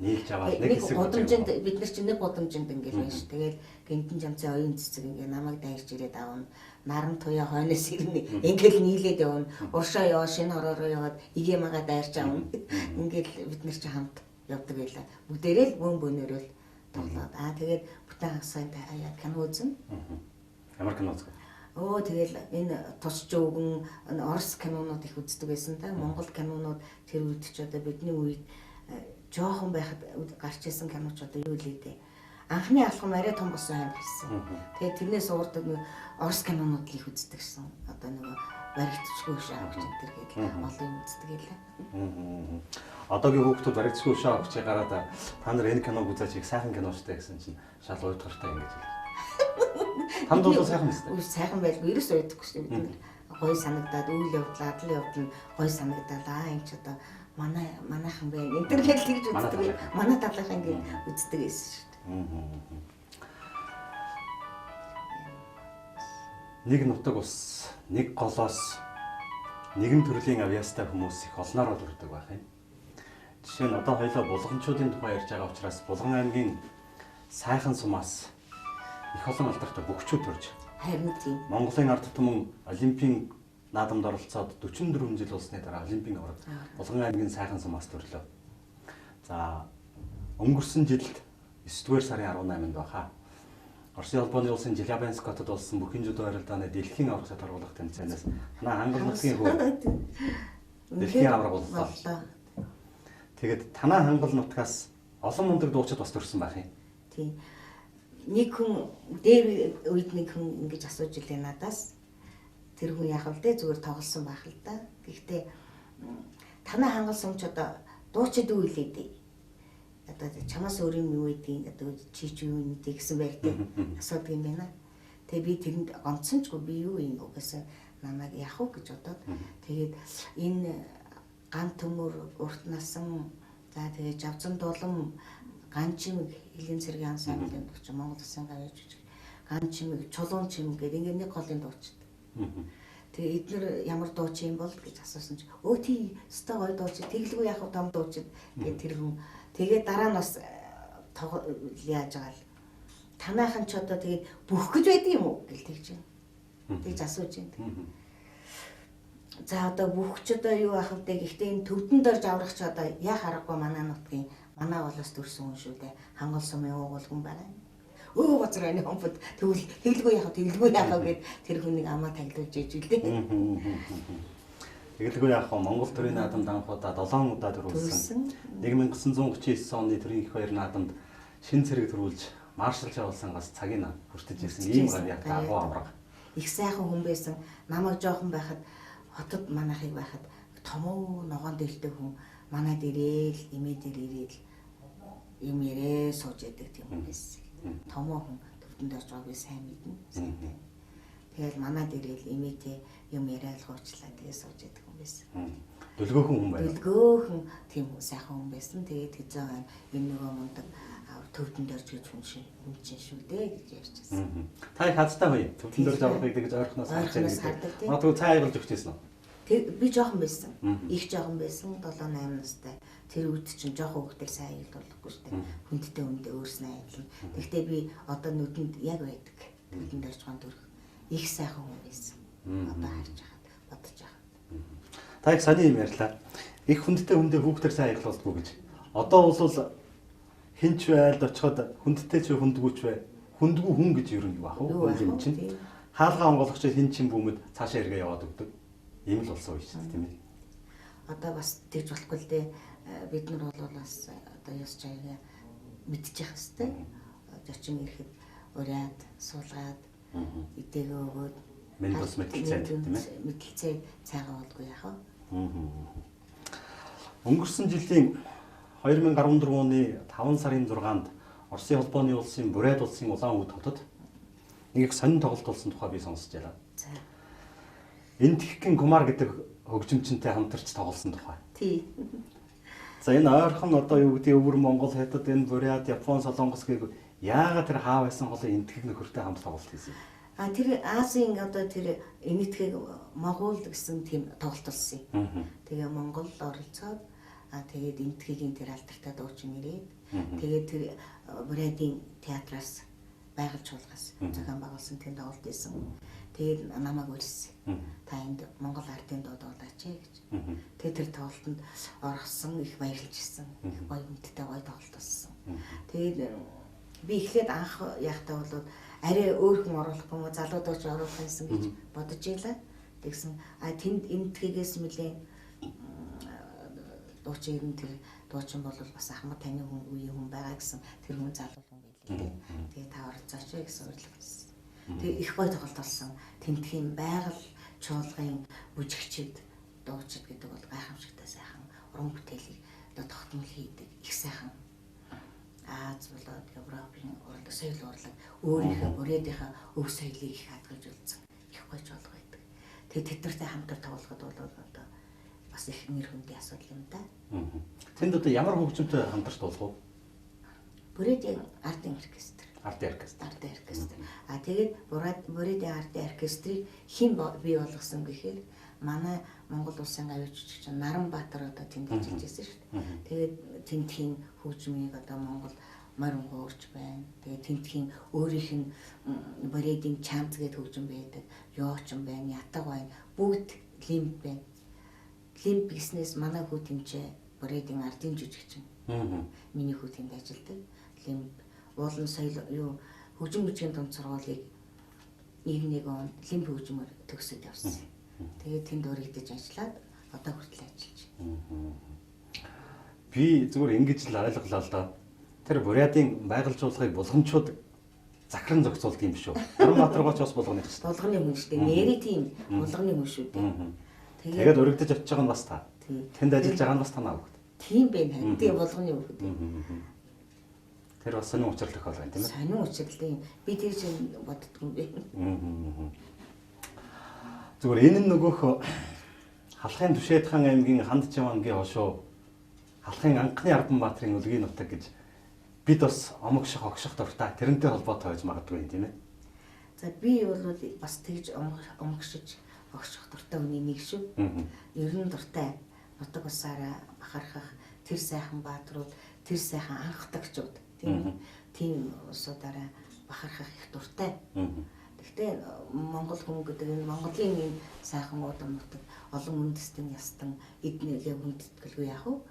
Нийлж аваад нэг хэсэг гудамжинд бид нар чинь нэг гудамжинд ингээд байна ш. Тэгэл гинтэн жамцын оюун цэцэг ингээд намайг дайрч ирээд аавна. Наран туяа хойноос ирнэ. Ингээд нийлээд явна. Уршаа яваа шинэ хороороо яваад игэмагаа дайрч аавна. Ингээд бид нар чинь хамт явдаг байлаа. Бүгдээрээ л бөөнөрөөл тоглоод. Тэгээд бүтэн хасаа кино үзэн. Ямар кино үзэх вэ? Тэгэл энэ тусч өгөн Орос кинонууд их үздэг байсан да. Монгол кинонууд тэр үед ч одоо бидний үед жоохон байхад гарч исэн киноч одоо юу лээ дээ. Анхны алхам арай том болсон юм хэлсэн. Тэгээд тэрнээс уурдаг нэг орос кинонууд их үздэг шсэн. Одоо нөгөө баригдчихгүй шаагч энэ төр гэдэг олон юм үздэг байлаа. Одоогийн хүүхдүүд баригдчихгүй шаагч гараад та нар энэ киног үзаач их сайхан кино штэ гэсэн чинь шал уйдгартай ингэж хэлээ. Танд бол сайхан биз дээ. Үгүй сайхан байлгүй ерөөс уйдахгүй шүү бид нар. Гой санагдаад үйл явдал адал явдал гой санагдаад энэ ч одоо манайхан байна. Энэ төр гэж тэгж үздэг. Манай талынхаа ингэ үздэг гэсэн шүү дээ. Нэг нутаг ус, нэг голоос нэгэн төрлийн авьяастай хүмүүс их олноор урддаг байх юм. Жишээ нь одоо хоёлоо булганчуудын тухай ярьж байгаа учраас Булган аймгийн сайхан сумаас их олон алдартай бөхчүүд төрж Харин тийм. Монголын ард түмэн Олимпийн наадамд оролцоод 44 жил болсны дараа Олимпийн авраг Булган аймгийн сайхан сумаас төрлөө. За өнгөрсөн жилд 9-р сарын 18-нд баха. Оросын албаны улсын Челябинск хотод болсон бүхэн жүдөө харилцааны дэлхийн авраг сад харуулах тэмцээнээс танаа хангал нутгийн хөө дэлхийн авраг боллоо. Тэгээд танаа хангал нутгаас олон мундаг дуучид бас төрсэн байх юм. Тийм. Нэг хүн дээр үед нэг хүн ингэж асууж илээ надаас. Тэр хүн яг л дээ зүгээр тоглосон байх л да. Гэхдээ танаа хангал сумч одоо дуучид юу илээ дээ. Одоо чамаас өөр юм юу гэдгийг одоо чи юу мэдээ гэсэн байртай асуудаг юм байна. Тэгээ би тэрэнд гомцсончгүй би юу юм гэсэн намайг яах вэ гэж бодоод тэгээд энэ ган төмөр урт насан за тэгээд жавцан дулам ган чимэг элийн цэргийн ансамблын дууч Монгол Улсын гавьяа жүжиг ган чимэг чулуун чимэг гэдэг ингээд нэг голын дуучид. Тэгээ эдгээр ямар дууч юм бол гэж асуусан чи өө тий өстой гоё дуучид тэглгүй яах вэ том дуучид гэдэг тэр хүн тэгээ дараа нь бас яаж байгаа л танаахан ч одоо тэгээ бүх гэж байд юм уу гэл тэгж байна. Тэгж асууж байна. За одоо бүх ч одоо юу ах вэ гэхдээ энэ төвдөн дорж аврах ч одоо яа харахгүй манай нутгийн манай болоос төрсөн хүн шүү дээ. Хангал сумын уугуул хүн байна. Өө бацраны хомбод тэгвэл тэглгүй яах гэд тэр хүнийг амаа таглуулж ээж үлээ. Тэгэлгүй яах вэ? Монгол төрийн наадамд анхудаа 7 удаа төрүүлсэн. 1939 оны төрийн их баяр наадамд шин цэрэг төрүүлж маршал жавуулсангаас цагийн хүртэж ирсэн ийм гавьяат агуу авраг. Их сайхан хүн байсан. Намайг жоохон байхад хотод манайхыг байхад томоо ногоон дээлтэй хүн манайд ирээл имээд ирээл юм ярээ сууж яадаг тийм хүн байсан. Томоо хүн төвдөнд орж байгааг би сайн мэднэ. Тэгэл манайд ирээл имээтэй юм яриад гоочлаа тэгээ сууж яадаг хүн байсан. Дөлгөөхөн хүн байна. Дөлгөөхөн тийм сайхан хүн байсан. Тэгээд хэзээ байна энэ нөгөө мундаг төвдөнд орж гэж хүн чинь шүү дээ гэж ярьчихсан. Та их хазтай бай. Төвдөнд орж аврагыг гэж ойрхоноос харж байгаа. Магадгүй цаа аялуулж өгчээсэн үү? Би жоохон байсан. Их жоохон байсан. 7-8 настай. Тэр үед чинь жоохон хөвгтөл сайн аялуулахгүй шүү дээ. Хүндтэй хүндээ өөрснөө аялна. Гэхдээ би одоо нүдэнд яг байдаг. Төвдөнд орж байгаа төрх их сайхан хүн байсан. Одоо харж хаад бодож байгаа. Та их сони юм ярьлаа. Их хүндтэй хүндээ хүүхдэр сайн аялуулдаггүй гэж. Одоо бол хинч байлд очиход хүндтэй ч хүндгүүч бай. Хүндгүү хүн гэж юу юм аах вэ? Хүн чинь хаалгаа онгойлгоч хин чин бүүмэд цаашаа эргээ яваад өгдөг. Ийм л болсон үе шүү дээ, тийм ээ. Одоо бас тэгж болохгүй л дээ. Бид нар бол бас одоо ёс жаяга мэдчих хэвээр. Зочин ирэхэд ураад, суулгаад, идэгээ өгөөд Миний бас мэдлэлцээ тийм ээ. Мэдлэлцээ цайгаа болдгоо яах вэ? Өнгөрсөн жилийн 2014 оны 5 сарын 6-нд Оросын холбооны улсын Бурайд улсын Улаан-Үүд хотод нэг их сонин тоглолт болсон тухай би сонсож байна. За. Энэ Тихкин Кумар гэдэг хөгжимчөнтэй хамтарч тоглосон тухай. Тий. За энэ ойрхон одоо юу гэдэг өвөр Монгол хятад энэ Бурайд, Япон, Солонгос гэх яагаад тэр хаа байсан холын энэ Тихкин нөхөртэй хамт тоглолт хийсэн юм? Тэр Азийн одоо тэр энэтхэг Монгол гэсэн тийм тоглолт болсон юм. Тэгээ Монгол оролцоод тэгээд энэтхэгийн тэр алдартай дуучин ирээд тэгээд тэр Бурайдын театраас байгуулж чуулгаас зохион байгуулсан тийм тоглолт байсан. Тэгээд намайг үлссэн. Та энд Монгол ардын дуу дуулаач гэж. Тэгээд тэр тоглолтод орсон их баярлж ирсэн. Их гоё хүндтэй гоё тоглолт болсон. Тэгээд би эхлээд анх яахтаа бол арай өөр хүн оруулах юм уу залуу дууч оруулах гэсэн гэж бодож илаа. Тэгсэн тэнд энэтхэгээс мөлий дуучин ер нь тэр дуучин бол бас Ахмад таны үеийн хүн байгаа гэсэн тэр хүн залуу хүн байлээ. Тэгээ та оролцооч вэ гэсэн урилга хийсэн. Тэгээ их гоё тоглолт болсон. Тэмдгийн байгаль чуулгын бүжигчид дуучид гэдэг бол гайхамшигтай сайхан уран бүтээлийг одоо тогтмол хийдэг их сайхан. Аз болоод Европын урлаг соёл урлаг өөрийнхөө бүрээдийнхээ өв соёлыг их хадгалж үлдсэн. Их гоё чуулга байдаг. Тэгээ тэднэртэй хамтар тоглоход бол одоо бас их нэр хүндийн асуудал юм да. Тэнд одоо ямар хөгжимтэй хамтарч болох вэ? Бүрээдийн ардын оркестр. Ардын оркестр. Ардын оркестр. Тэгээд бүрээдийн ардын оркестрийг хэн бий болгосон гэхээр манай Монгол улсын аюул жижигч Наранбаатар одоо тэнд ажиллаж байсан шүү дээ. Тэгээд тентхийн хөгжмийг одоо Монгол морин хуурч байна. Тэгээд тентхийн өөрийнх нь бүрээдийн чамц гэдэг хөгжим байдаг. Ёочин байна, ятаг байна. Бүгд лимб байна. Лимб бизнес манай хүү тэмчээ бүрээдийн ардын жижигч. Миний хүү тэнд ажилладаг. Лимб уулын соёл юу хөгжим бичгийн дунд сургуулийг 91 онд лимб хөгжмөөр төгсөд явсан. Тэгээд тэнд өргөдөж ажиллаад одоо хүртэл ажиллаж байна. Би зүгээр ингэж л ойлголоо л да. Тэр Бурятын байгаль жуулгыг булгамчууд захиран зохицуулдаг юм шүү. Наранбаатаргаач бас булганы гэж. Булганы хүн шүү дээ. Нэрий тийм булганы хүн шүү дээ. Тэгээд өргөдөж очиж байгаа нь бас та. Тэнд ажиллаж байгаа нь бас танаа бүгд. Тийм байна. Тэгээ булганы хүүхэд. Тэр бас сонин учрал их болгоо юм тийм ээ. Сонин учрал юм. Би тэр чинь боддгоо юм бэ. Зүгээр энэ нь нөгөөх Халахын Түшээдхан аймгийн Хандчимангийн хошуу Халахын анхны Арданбаатарын үлгийн нутаг гэж бид бас омогших огших дуртай тэрнтэй холбоотой байж магадгүй юм тийм ээ. За би бол бас тэгж омогшиж огших дуртай хүний нэг шүү. Ер нь дуртай нутаг усаараа бахархах тэр сайхан бааtruуд, тэр сайхан анхдагчуд тийм улсуудаараа бахархах их дуртай. Гэхдээ Монгол хүн гэдэг нь Монголын энэ сайхан удам нутаг олон үндэстэн ястан эднийгээ хүндэтгэлгүй яах вэ?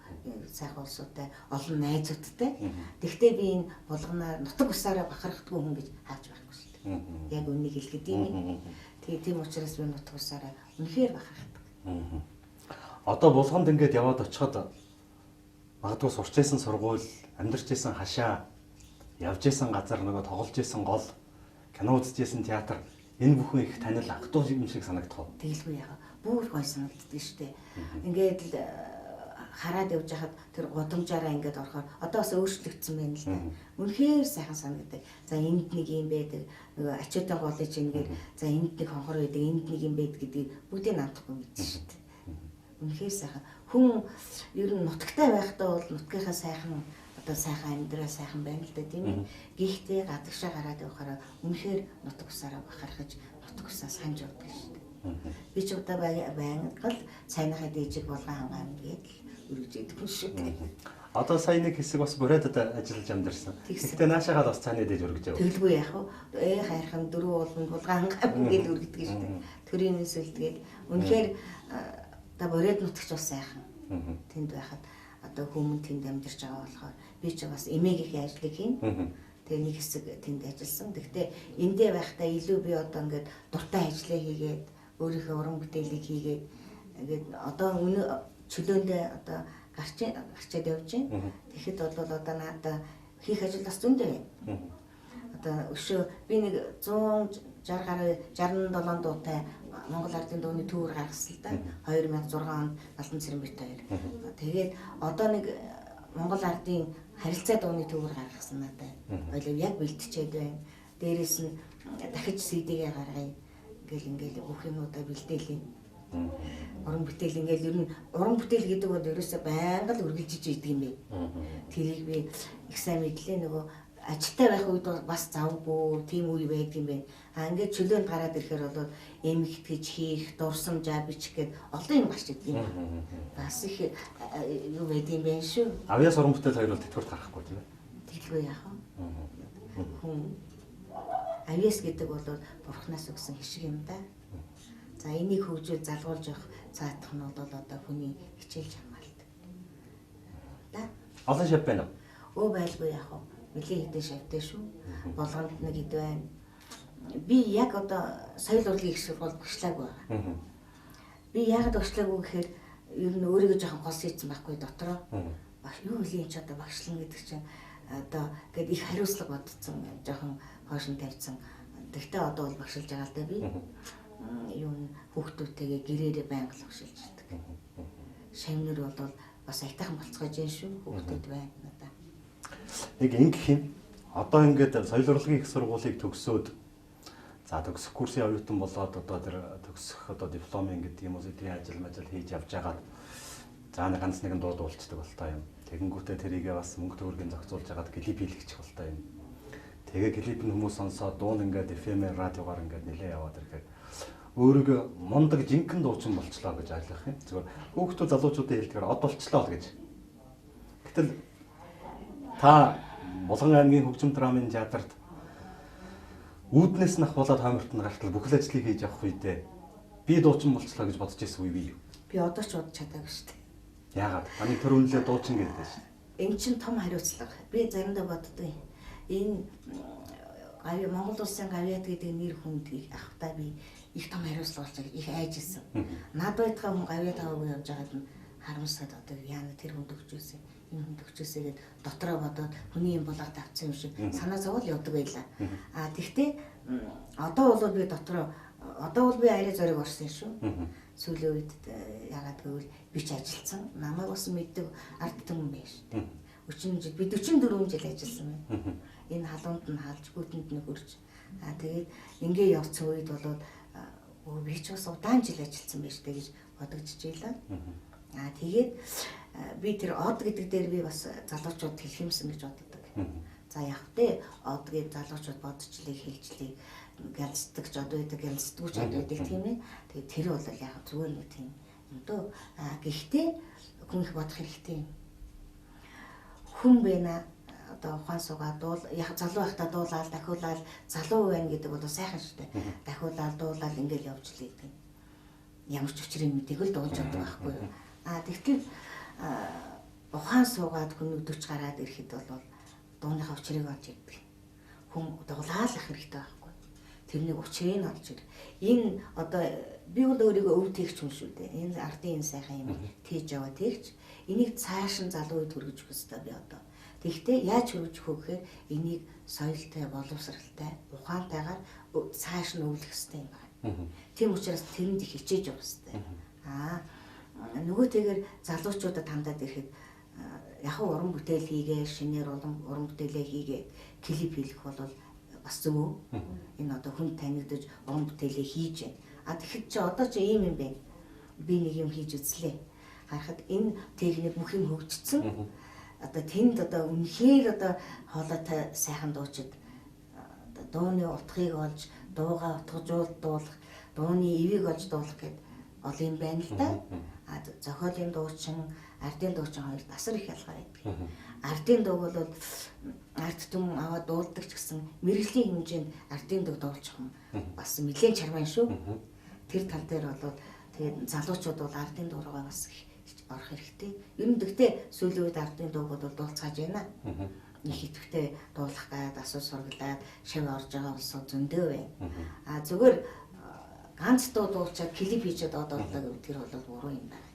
Сайхан улсуудтай олон найзуудтай. Гэхдээ би энэ булганаар нутаг усаараа бахархдаггүй хүн гэж хааж байхгүй шүү дээ. Яг үнийг хэлгээд юм. Тийм учраас би нутаг усаараа үнэхээр бахархдаг. Одоо булганд ингээд яваад очиход магадгүй сурч байсан сургууль, амьдарч байсан хашаа, явж байсан газар нөгөө тоглож байсан гол, кино үзэж байсан театр энэ бүхэн их танил агдуу юм шиг санагдах. Тэгэлгүй яа. Бүр гой санагддаг шүү дээ. Ингээд л хараад явж хахад тэр гудамжаараа ингээд орохоор одоо бас өөрчлөгдсөн байна л да. Үнэхээр сайхан санагддаг. За энд нэг юм байдаг. Нөгөө ачуутай голыг чинь ингээд за энд нэг хонхор байдаг, энд нэг юм байдаг гэдгийг бүгдийг наадахгүй мэдсэн шүү дээ. Үнэхээр сайхан. Хүн ер нь нутагтай байхдаа бол нутгийнхаа сайхан одоо сайхан амьдрал сайхан байна л да тийм ээ. Гэхдээ гадагшаа гараад явахаараа үнэхээр нутаг усаараа бахархаж нутаг усаа санаж явдаг шүү дээ. Би ч удаа байнгал цайнахаа дээжиг болгон хангаан гэдэл үргэж идэг хүн шүү дээ. Одоо сая нэг хэсэг бас Бурятад ажиллаж амьдарсан. Гэхдээ наашаагаа бас цааны дээж өргөж яваа. Тэгэлгүй яах вэ? Хайрхан дөрөв болгон булгаан хангаан гэдэл үргэдэг шүү дээ. Төрийн мэсэлтгээд үнэхээр одоо Бурят нутагч бас сайхан. Тэнд байхад одоо хүмүүс тэнд амьдарч байгаа болохоор би ч бас эмээгийн ажлыг хийн. Тэгээ нэг хэсэг тэнд ажилласан. Гэхдээ эндээ байхдаа илүү би одоо ингээд дуртай ажлаа хийгээд өөрийнхөө уран бүтээлийг хийгээд ингээд одоо өнөө чөлөөндөө одоо гарчаад явж байна. Тэгэхэд бол одоо надаа хийх ажил бас зөндөө байна. Одоо өшөө би нэг 160 гаруй 67 дуутай Монгол ардын дууны төвөр гаргасан л да. 2006 онд Галдан Цэрэнберт 2. Тэгээд одоо нэг Монгол ардын харилцаа дууны төвөр гаргасан надад. Ойлоо яг бэлтчихэд байна. Дээрээс нь дахиж CD-гээ гаргая. Ингээл бүх юмудаа бэлдээлээ. Уран бүтээл ингээл ер нь уран бүтээл гэдэг бол ерөөсөө байнга л үргэлжиж идэг юм бэ. Тэрийг би их сайн мэдлээ нөгөө ажилтай байх үед бас завгүй тийм үе байдаг юм байна. Ингээд чөлөөнд гараад ирэхээр бол эмгэгтгэж хийх, дурсамжаа бичих гээд олон юм гарч идэг юм. Бас их юу байдаг юм байна шүү. Авьяас уран бүтээл хоёр бол тэтгэврт гарахгүй тийм ээ. Тэтгэвгүй яах вэ? Хүн авьяас гэдэг бол бурхнаас өгсөн хишиг юм да. За энийг хөгжүүл залгуулж явах цаатах нь бол одоо хүний хичээл чамгаалт. Да. Олон шав байна уу? Байлгүй яах вэ? Нэлийн хэдэн шавтай шүү. Болгонд нэг хэд байна. Би яг одоо соёл урлагийн их сургууль багшлаагүй байгаа. Би яагаад багшлаагүй гэхээр ер нь өөрийгөө жоохон гол хийсэн байхгүй дотроо. Юу вэ ч одоо багшлан гэдэг чинь одоо гээд их хариуцлага бодсон жоохон хойш нь тавьсан. Тэгтээ одоо бол багшилж байгаа л да би. Юу хүүхдүүдтэйгээ гэрээрээ байнга л багшилж ирдэг. Шавнэр бол бас айтайхан болцгоож юм шүү хүүхдүүд байна надаа. Яг ингэх юм. Одоо ингээд соёл урлагийн их сургуулийг төгсөөд за төгсөх курсын оюутан болоод одоо тэр төгсөх одоо дипломын гэдэг юм уу тийм ажил хийж явж байгаа. За нэг ганц нэгэн дууд уулцдаг болтой юм. Тэгэнгүүтээ тэрийгээ бас мөнгө төгрөгийн зохицуулж хагаад клип хийлгэж болтой юм. Тэгээ клип нь хүмүүс сонсоод дуун ингээд FM радиогоор ингээд нэлээ яваад ирэхээр өөрийгөө мундаг жинхэнэ дуучин болчлоо гэж ойлгох юм. Зүгээр хүүхдүүд залуучуудын хэлдгээр од болчлоо л гэж. Гэтэл та Булган аймгийн хөгжим драмын театрт үүднээс нь ахуулаад хамарт нь гартал бүхэл ажлыг хийж явах үедээ би дуучин болчлоо гэж бодож ирсэн үе бий юу? Би одоо ч бодож чадаагүй шүү дээ. Яагаад? Таны тэр үнэлээ дуучин гэдэг шүү дээ. Энэ чинь том хариуцлага. Би заримдаа боддог. Энэ Монгол улсын гавьяат гэдэг нэр хүндийг авахтаа би их том хариуцлага болж их айжсэн. Над байтгаа хүн гавьяат аваагүй явж байгаад нь харамсаад одоо яана тэр хүнд өгчөөсэй. Энэ хүнд өгчөөсэй гэд дотроо бодоод хүний юм болоод авсан юм шиг санаа зовол явдаг байлаа. Тэгтээ одоо бол би дотроо одоо бол би арай зориг орсон шүү. Сүүлийн үед ягаад гэвэл би ч ажилласан. Намайг бас мэддэг ард түмэн байж тээ. 40 жил би 44 жил ажилласан байна. Энэ халуунд нь хаалж бүтэнд нь хөрж. Тэгээд ингээ явцсан үед болоод би ч бас удаан жил ажилласан байж тээ гэж бодогдож байлаа. Тэгээд би тэр од гэдэг дээр би бас залуучууд хэлэх юмсан гэж боддог. За яг тэ од гэдэг залуучууд бодчлыг хэлжлийг гэлцдэг ч одоо үүдэг гэлцдэгч байдаг тийм ээ. Тэгээд тэр бол яг зүгээр нэг тийм юм дөө. Гэхдээ хүн их бодох хэрэгтэй. Хүн байна одоо ухаан суугаад яг залуу байхдаа дуулаад дахиулаад залуу байна гэдэг бол сайхан шүү дээ. Дахиулаад дуулаад ингээл явж л идэг. Ямар ч учрын мэдээг л дуулж чаддаг байхгүй юу? Тэгвэл ухаан суугаад хүн 40 гараад ирэхэд бол дууныхаа учрыг олж ирдэг. Хүн дуулаалах хэрэгтэй байхгүй. Тэрний учрыг олж ир. Энэ одоо би бол өөрийгөө өв тэгч хүн шүү дээ. Энэ ардын энэ сайхан юм тийж яваа тэгч. Энийг цааш нь залуу үед хүргэж өгөх хэрэгтэй би одоо. Тэгэхдээ яаж хүргэж өгөх гэхээр энийг соёлтой, боловсралтай, ухаантайгаар цааш нь өвлөх хэрэгтэй юм байна. Тийм учраас тэрэнд их хичээж явах хэрэгтэй. Нөгөөтэйгээр залуучуудад хандаад ирэхэд яг уран бүтээл хийгээ, шинээр уран бүтээлээ хийгээ, клип хийх бол бас зөв. Энэ одоо хүн танигдаж уран бүтээлээ хийж байна. Тэгэхэд чи одоо чи ийм юм бэ? Би нэг юм хийж үзлээ. Харахад энэ техник бүх юм хөгжсөн. Одоо тэнд одоо үнэхээр одоо хоолойтой сайхан дуучид одоо дууны утгыг олж, дуугаа утгажуулах, дууны ивийг олж дуулах гэдэг ол юм байна л да. Зохиолын дуучин, ардын дуучин хоёрт асар их ялгаа байдаг. Ардын дуу бол ард түмэн аваад дуулдаг ч гэсэн мэрэгжлийн хэмжээнд ардын дуу дуулчих юм бас нэлээд чармаан шүү. Тэр тал дээр бол тэгээд залуучууд бол ардын дуу руугаа бас орох хэрэгтэй. Ер нь гэхдээ сүүлийн үед ардын дууг бол дуулцгааж байна. Их идэвхтэй дуулах гад асуу сургалаад шав орж байгаа улсууд зөндөө байна. Зүгээр ганц дуу дуучаад клип хийжээд одоолдаг тэр бол буруу юм байна.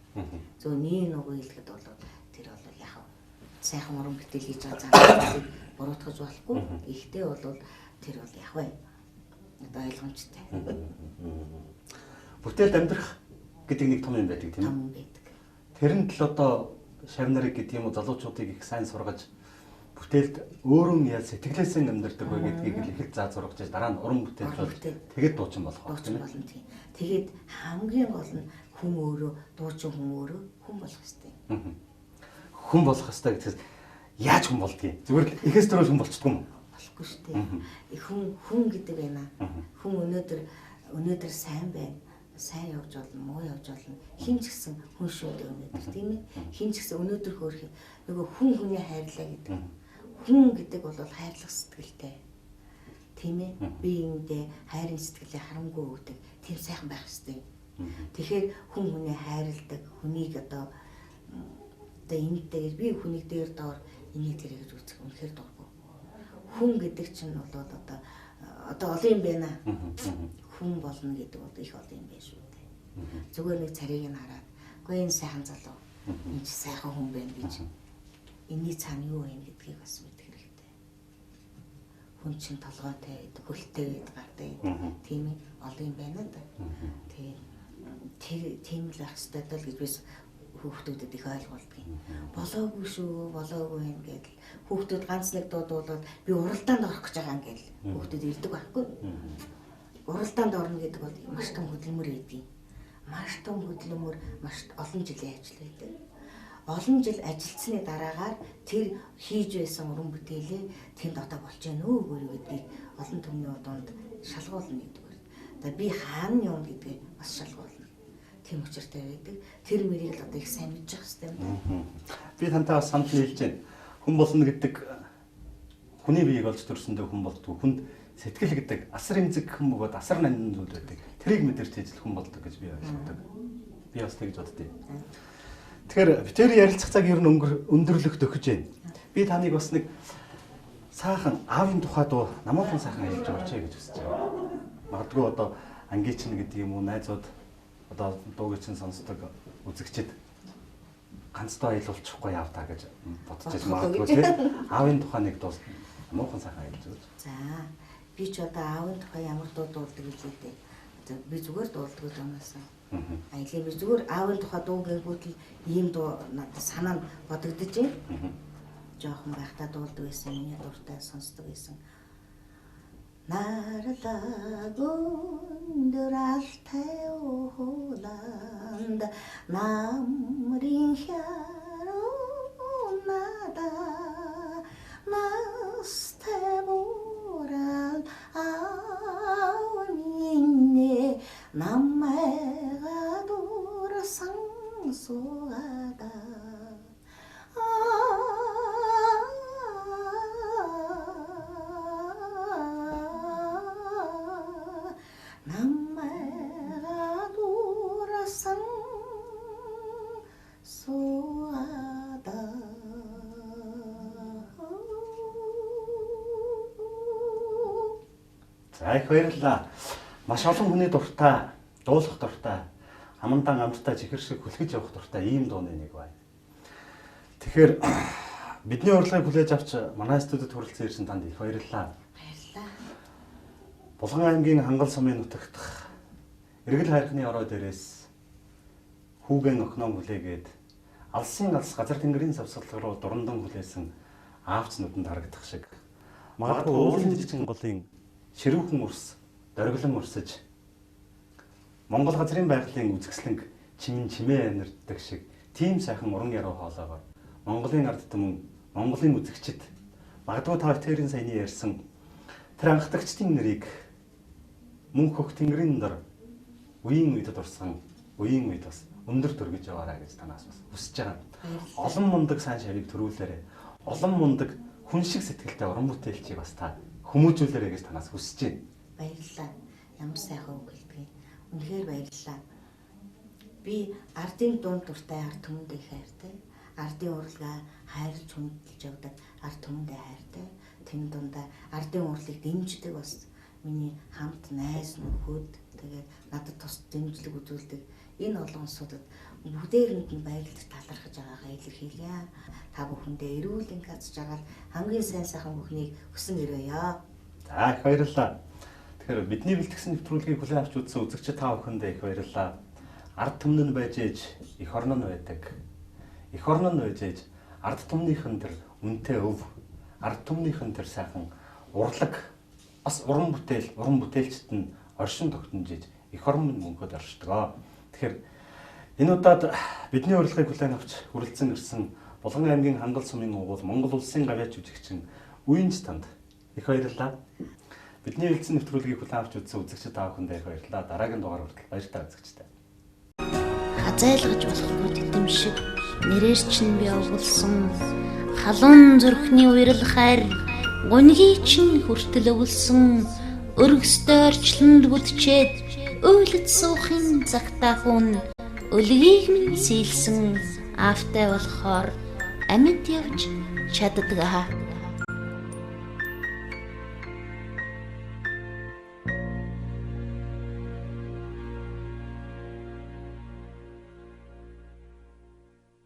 Зөв нэг нүгөө хэлэхэд бол тэр бол яг сайхан уран бүтээл хийж байгаа залуучуудыг буруутгаж болохгүй. Ихтэй бол тэр бол яг бай. Одоо ойлгомжтой. Бүтээлд амьдрах гэдэг нэг том юм байдаг тийм үү? Том байдаг. Тэрэнд л одоо шав нарыг гэдэг юм уу залуучуудыг их сайн сургаж бүтээлд өөрөө яа сэтгэлээсээ амьдардаг бай гэдгийг л их заа зургаж дараа нь уран бүтээл болж тэгээд дуучин болох байх тийм үү? Тэгээд хамгийн гол нь хүн өөрөө дуучин хүн өөрөө хүн болох хэрэгтэй. Хүн болох хэрэгтэй гэхээс яаж хүн болдгийг зүгээр ихээс төрөө хүн болчихдгүй юм. Болохгүй шүү дээ. Хүн гэдэг байна. Хүн өнөөдөр сайн байна. Сайн явж болно, муу явж болно. Хин ч гэсэн хүн шүү дээ өнөөдөр тийм ээ. Хин ч гэсэн өнөөдөр хөөх нөгөө хүн хүний хайрлаа гэдэг. Хүн гэдэг бол хайрлах сэтгэлтэй. Тийм ээ. Биеиндээ хайрын сэтгэлээ харамгүй өгдөг. Тийм сайхан байх хэрэгтэй. Тэгэхээр хүн хүний хайрладаг, хүнийг одоо энэтэй би хүнийг дээр доор энийг тэр гэж үзэх үнэхээр дургүй. Хүн гэдэг чинь бол одоо олон юм байна. Хүн болно гэдэг бол их олон юм байна шүү дээ. Зүгээр нэг царийг нь хараад Үгүй энэ сайхан залуу. Энэ ч сайхан хүн байна гэж. Энийний цаана юу вэ гэдгийг бас мэдэх хэрэгтэй. Хүн чинь толгойтой байдаг, хөлтэй байдаг, гартай байдаг. Тийм ээ, олон юм байна да. Тийм л байх хэрэгтэй л гэж бис хүүхдүүдэд их ойлгуулдаг юм. Болоогүй шүү, болоогүй юм гэдэл. Хүүхдүүд ганц нэг дуудуулаад би уралдаанд орох гэж байгаа юм гээл. Хүүхдүүд ирдэг байхгүй. Уралдаанд орно гэдэг бол маш том хөдөлмөр гэдэг. Маш том хөдөлмөр, маш олон жилийн ажил байдаг. Олон жил ажилласны дараагаар тэр хийж байсан уран бүтээлээ тэнд одоо болж гэнэ үгүй юу гэдгийг олон түмний дунд шалгуулна гэдэг. Одоо би хаана юм гэдгийг бас шалгуулна. Тийм учиртай байдаг. Тэр мөрийг л одоо их сайн мэдчих хэвээр байна. Би тантай бас санал нийлж байна. Хүн болно гэдэг хүний биеийг олж төрсөндөө хүн болдгоо. Хүнд сэтгэл гэдэг асар эмзэг хүн бөгөөд асар нандин зүйл байдаг. Тэрийг мэдэрч хийж хүн болдог гэж би ойлгодог. Би бас тэгж боддیں۔ Тэгэхээр битэр ярилцах цаг ер нь өндөрлөх төгөж байна. Би таныг бас нэг сайхан аавын тухай дуу намуухан сайхан хэлж өгөөч гэж хүсэж байна. Магадгүй одоо ангичин гэдэг юм уу найзууд одоо дууг чинь сонсдог үзэгчд ганц доо аялуулчихгүй яав та гэж бодож байж магадгүй тийм. Аавын тухай нэг дуу намуухан сайхан хэлж өгөөч. За би ч одоо аавын тухай ямар дуу дуулдаг гэж үү. Би зүгээр дуулдаг юмсан. Аяглаа би зүгээр аавын тухай дуу гэнгүүт л ийм дуу надад санаа бодогдож байна. Жохон байхдаа дуулдаг байсан, миний дуртай сонсдог байсан. Нарлагун дуралтай ууланд намрын хяронада настай мурал авнинне намайга дурсан суада намай가 дурсан суада. За их баярлалаа. Маш олон хүний дуртай, дуулах дуртай, амандан амттай чихэр шиг хүлгэж явах дуртай ийм дууны нэг байна. Тэгэхээр бидний урилгыг хүлээж авч манай студид хүрэлцэн ирсэн танд их баярлалаа. Баярлалаа. Булган аймгийн Хангал сумын нутагт эргэл хайрхны орой дээрээс хүүгэн охиноо хүлээгээд алсын алс газар тэнгэрийн савсгалал руу дурандан хүлээсэн аавч нүдэнд харагдах шиг магадгүй уулын жижигэн голын ширүүхэн урс дөрглөн урсаж Монгол газрын байгалийн үзэсгэлэнг чимэн чимээ амьддаг шиг тийм сайхан уран яруу хоолойгоор Монголын ард түмэн Монголын үзэгчид магадгүй та тэрийн саяны ярьсан тэр анхдагчдын нэрийг мөн хөх тэнгэрийн дор үеийн үед дурсан үеийн үед бас өндөр төргөж яваарай гэж танаас бас хүсэж байгаа. Олон мундаг сайн шавийг төрүүлээрэй. Олон мундаг хүн шиг сэтгэлтэй уран бүтээлчийг бас та хүмүүжүүлээрэй гэж танаас хүсэж байна. Баярлалаа. Ямар сайхан үг хэлдэг. Үнэхээр баярлалаа. Би ардын дунд дуртай ард түмэнд их хайртай. Ардын урлагаа хайрлж хүндэлж явдаг ард түмэндээ хайртай. Тэн дундаа ардын урлыг дэмждэг бас миний хамт найз нөхөд тэгээд надад тус дэмжлэг үзүүлдэг энэ олон улсуудад бүгдээрэнд нь баярлаж талархаж байгаагаа илэрхийлье. Та бүхэндээ эрүүл инкацж байгаа хамгийн сайн сайхан бүхнийг хүсэн ирээё. За их баярлалаа. Тэгэхээр бидний бэлтгэсэн нэвтрүүлгийг хүлээн авч үзсэн үзэгчид та бүхэндээ их баярлалаа. Ард түмэн нь байж ээж эх орн нь байдаг. Эх орн нь байж ээж ард түмнийхэн тэр үнэтэй өв, ард түмнийхэн тэр сайхан урлаг бас уран бүтээлчд нь оршин тогтнож иж эх орн мөнхөд оршдог. Тэгэхээр энэ удаад бидний урилгыг хүлээн авч хүрэлцэн ирсэн Булган аймгийн Хангал сумын угуул Монгол улсын гавьяач жүжигчин Үинж танд их баярлалаа. Бидний хэлсэн нэвтрүүлгийг хүлээн авч үзсэн үзэгчид та бүхэндээ их баярлалаа. Дараагийн дугаар хүртэл баяртай үзэгчтэй. Хазайлгаж болохгүй тэтэм шиг нэрээр чинь би овулсан халуун зүрхний уйрал хайр гунхий чинь хүртэл өвлсөн өргөстэй орчлонд бүдчээд уйлд суухын цагтаа хүн өлгийг минь сийлсэн аавтай болохоор амьд явж чаддаг.